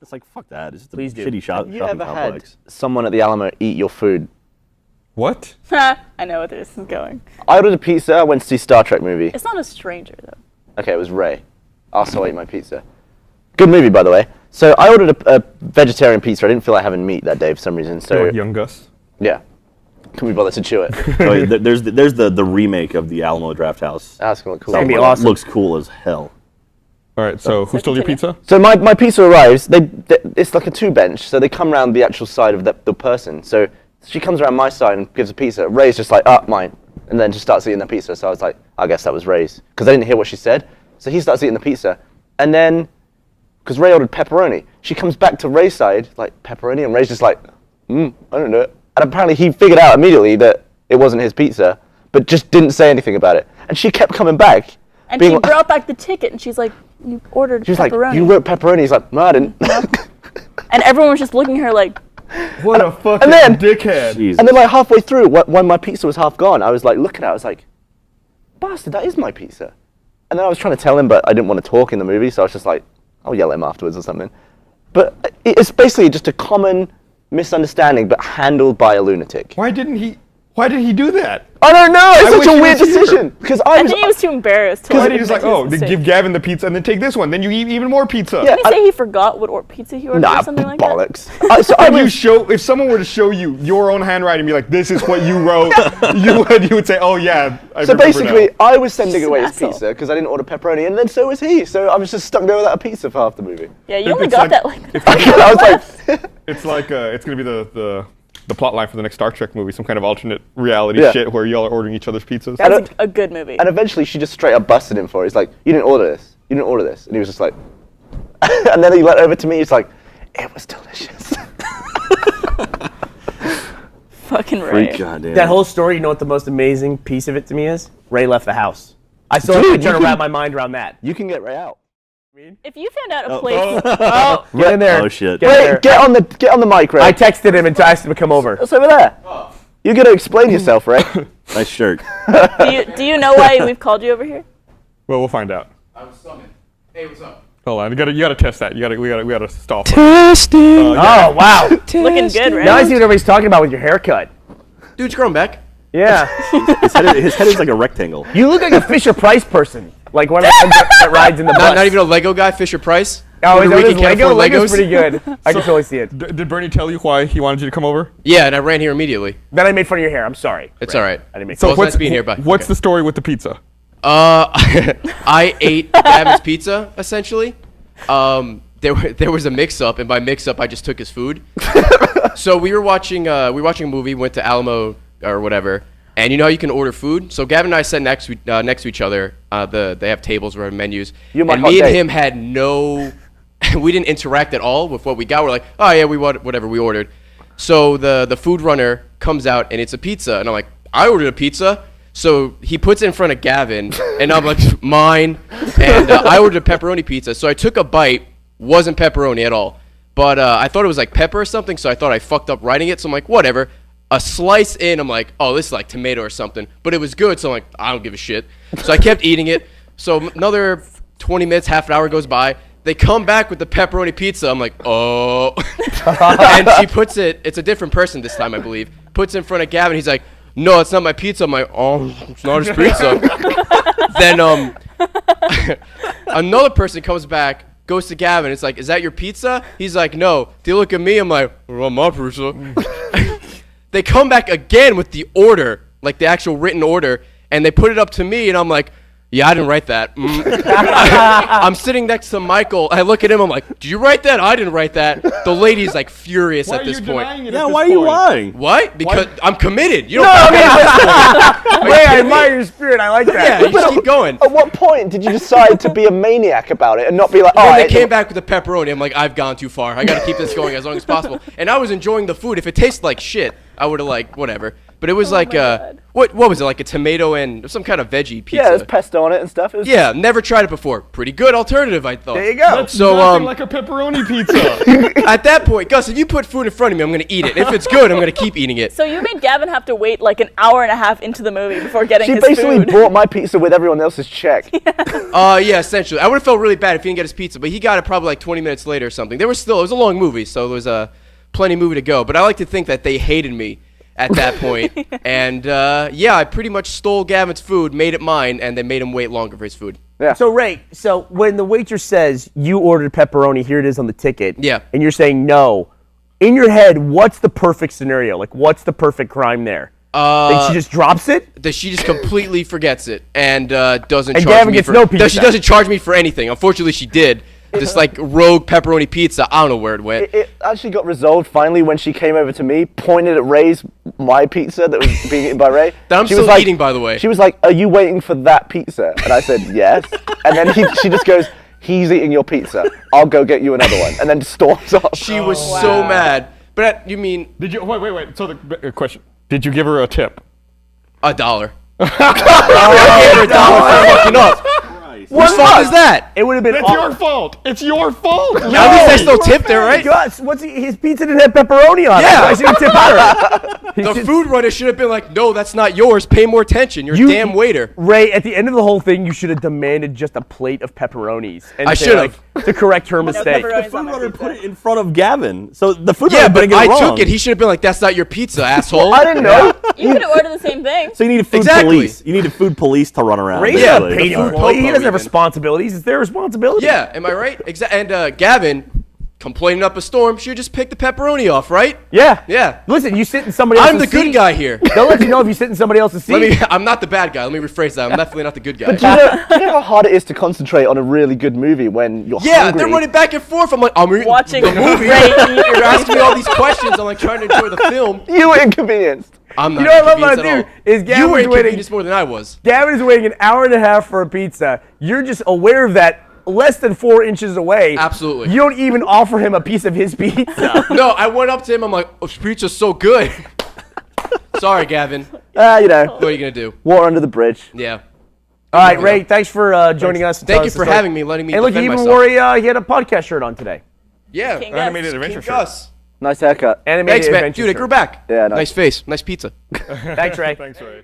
It's like, fuck that. It's just a Please do. shitty Have you shopping ever complex. had someone at the Alamo eat your food? What? I know where this is going. I ordered a pizza. I went to see Star Trek movie. It's not a stranger, though. Okay, it was Ray. Also ate my pizza. Good movie, by the way. So I ordered a vegetarian pizza. I didn't feel like having meat that day for some reason. So Like Young Gus. yeah, couldn't be bothered to chew it. So there's the remake of the Alamo Draft House. That's gonna look cool. That'd be It awesome. looks cool as hell. All right, so who stole your continue. pizza? So my pizza arrives. It's like a 2-bench. So they come around the actual side of the person. So she comes around my side and gives a pizza. Ray's just like, mine, and then just starts eating the pizza. So I was like, I guess that was Ray's, because I didn't hear what she said. So he starts eating the pizza, and then because Ray ordered pepperoni, she comes back to Ray's side like pepperoni, and Ray's just like, I don't know. And apparently he figured out immediately that it wasn't his pizza, but just didn't say anything about it. And she kept coming back. And being she like- brought back the ticket, and she's like, you ordered She was pepperoni. like, you wrote pepperoni. He's like, no, I didn't. And everyone was just looking at her like, What a fucking then- dickhead. Jesus. And then like halfway through, when my pizza was half gone, I was like looking at it, I was like, bastard, that is my pizza. And then I was trying to tell him, but I didn't want to talk in the movie, so I was just like, I'll yell at him afterwards or something. But it's basically just a common misunderstanding, but handled by a lunatic. Why did he do that? I don't know, I it's wish such a he weird was here. decision. Because I I was, think he was too embarrassed to Because like, he was like, admit his oh, then mistake. give Gavin the pizza and then take this one. Then you eat even more pizza. Yeah. Did he say he forgot what pizza he ordered nah, or something like that? bollocks. So I If you was, show, if someone were to show you your own handwriting and be like, this is what you wrote, you would say, oh yeah, I so remember basically, now. I was sending Just away an his asshole. pizza because I didn't order pepperoni, and then so was he. So I was just stuck there without a pizza for half the movie. Yeah, you only It's got like- that like. I was like, It's like, it's going to be the plot line for the next Star Trek movie, some kind of alternate reality Yeah. shit where y'all are ordering each other's pizzas. That's a good movie. and eventually she just straight up busted him for it. He's like, you didn't order this. You didn't order this. And he was just like, and then he went over to me. He's like, it was delicious. Fucking Ray. Goddamn. That whole story, you know what the most amazing piece of it to me is? Ray left the house. I still have to Dude, try to you wrap can- my mind around that. You can get Ray out. If you found out a place, Get in there. Oh, shit. Get in Ray, there. get on the mic, Ray. I texted him and asked him to come over. It's over there. You got to explain yourself, Ray. Nice shirt. do you know why we've called you over here? Well, we'll find out. I was summoned. Hey, what's up? Hold on, you gotta test that. We gotta stall. Testing. Oh, wow. Looking good, right? Now I see what everybody's talking about with your haircut. Dude's grown back. Yeah. His head is like a rectangle. You look like a Fisher Price person. Like one of the ones that rides in the bus. Not even a Lego guy, Fisher Price. Oh, is Puerto that Rican his can't Lego? afford Lego's Legos. pretty good. I can totally see it. Did Bernie tell you why he wanted you to come over? Yeah, and I ran here immediately. Then I made fun of your hair. I'm sorry. It's all right. I didn't make So fun. Well, it's nice being here, bye. what's Okay. the story with the pizza? I ate Gavin's pizza essentially. There was a mix-up, and by mix-up, I just took his food. So we were watching a movie, went to Alamo or whatever, and you know how you can order food. So Gavin and I sat next to each other. They have tables or menus, You're my and hot me and date. him had no. We didn't interact at all with what we got. We're like, oh yeah, we want whatever we ordered. So the food runner comes out and it's a pizza, and I'm like, I ordered a pizza. So he puts it in front of Gavin, and I'm like, mine. And I ordered a pepperoni pizza. So I took a bite, wasn't pepperoni at all. But I thought it was like pepper or something, so I thought I fucked up writing it. So I'm like, whatever. A slice in, I'm like, oh, this is like tomato or something. But it was good, so I'm like, I don't give a shit. So I kept eating it. So another 20 minutes, half an hour goes by. They come back with the pepperoni pizza. I'm like, oh. And she puts it, it's a different person this time, I believe. Puts it in front of Gavin. He's like, no, it's not my pizza. I'm like, oh, it's not his pizza. Then another person comes back, goes to Gavin. It's like, is that your pizza? He's like, no. They look at me. I'm like, well, my pizza. They come back again with the order, like the actual written order, and they put it up to me, and I'm like, yeah, I didn't write that. I'm sitting next to Michael. I look at him. I'm like, did you write that? I didn't write that. The lady's like furious Why at are this you point. denying it Yeah, at this why are you point? lying? What? Because I'm committed. You No, don't. I mean, Ray, I admire your spirit. I like that. Yeah, you just keep going. At what point did you decide to be a maniac about it and not be like, oh, When I they ate came the- back with the pepperoni, I'm like, I've gone too far. I got to keep this going as long as possible. And I was enjoying the food. If it tasted like shit, I would have like whatever. But it was like God. what was it, like a tomato and some kind of veggie pizza? Yeah, there's pesto on it and stuff. It was Yeah, never tried it before. Pretty good alternative, I thought. There you go. That's So, nothing like a pepperoni pizza. At that point, Gus, if you put food in front of me, I'm gonna eat it. If it's good, I'm gonna keep eating it. So you made Gavin have to wait like an hour and a half into the movie before getting She his basically food. bought my pizza with everyone else's check. Yeah, essentially. I would have felt really bad if he didn't get his pizza, but he got it probably like 20 minutes later or something. It was a long movie, so there was plenty of movie to go. But I like to think that they hated me at that point. And yeah, I pretty much stole Gavin's food, made it mine, and then made him wait longer for his food. Yeah. So Ray, so when the waitress says you ordered pepperoni, here it is on the ticket. Yeah. And you're saying no. In your head, what's the perfect scenario? Like, what's the perfect crime there? Like she just drops it? That she just completely forgets it and doesn't And charge Gavin me gets for no pizza. She doesn't charge me for anything. Unfortunately, she did. This like rogue pepperoni pizza. I don't know where it went. It actually got resolved finally when she came over to me, pointed at my pizza that was being eaten by Ray. That I'm She still was like- eating, by the way. She was like, "Are you waiting for that pizza?" And I said, "Yes." And then she just goes, "He's eating your pizza. I'll go get you another one." And then storms off. She was so mad. But you mean Did you wait? So the question: did you give her a tip? $1? I gave her $1 for fucking up. Whose fault is that? It would have been It's your fault. It's your fault. At least there's no tip there, right? Gus, his pizza didn't have pepperoni on it. Yeah. Why should he tip her? The food runner should have been like, no, that's not yours. Pay more attention. You're a damn waiter. Ray, at the end of the whole thing, you should have demanded just a plate of pepperonis. And I say, should have. like, to correct her mistake. pepperoni. The food runner put it in front of Gavin. So the food Yeah, runner but didn't get I it wrong. took it. He should have been like, that's not your pizza, asshole. I didn't know. You could have ordered the same thing. So you need a food Exactly. police. You need a food police to run around. Ray's Yeah, not a basically. paid That's employee. He Popo doesn't have even. responsibilities. It's their responsibility. Yeah, am I right? And Gavin, complaining up a storm, should just pick the pepperoni off, right? Yeah. Yeah. Listen, you sit in somebody else's I'm the seat. good guy here. They'll let you know if you sit in somebody else's seat. I'm not the bad guy. Let me rephrase that. I'm definitely not the good guy. Do you know how hard it is to concentrate on a really good movie when you're Yeah, hungry? they're running back and forth. I'm like, I'm Watching the movie. Ray eat You're asking me all these questions. I'm like trying to enjoy the film. You were inconvenienced. I'm not You know what I love inconvenienced about at you all. is Gavin's You were waiting- inconvenienced more than I was. Gavin is waiting an hour and a half for a pizza. You're just aware of that less than 4 inches away. Absolutely. You don't even offer him a piece of his pizza. No, I went up to him. I'm like, oh, this pizza's so good. Sorry, Gavin. You know, What are you going to do? water under the bridge. Yeah. All right, Ray, thanks for joining us. and Thank telling you us the for story. having me, letting me Hey, look, he defend even myself. wore he had a podcast shirt on today. Yeah. King Gus. Animated King adventure shirt. Gus. Nice haircut. Animated Thanks, man. adventure Dude, it shirt. grew back. Yeah, nice. Nice face. Nice pizza. Thanks, Ray. Thanks, Ray.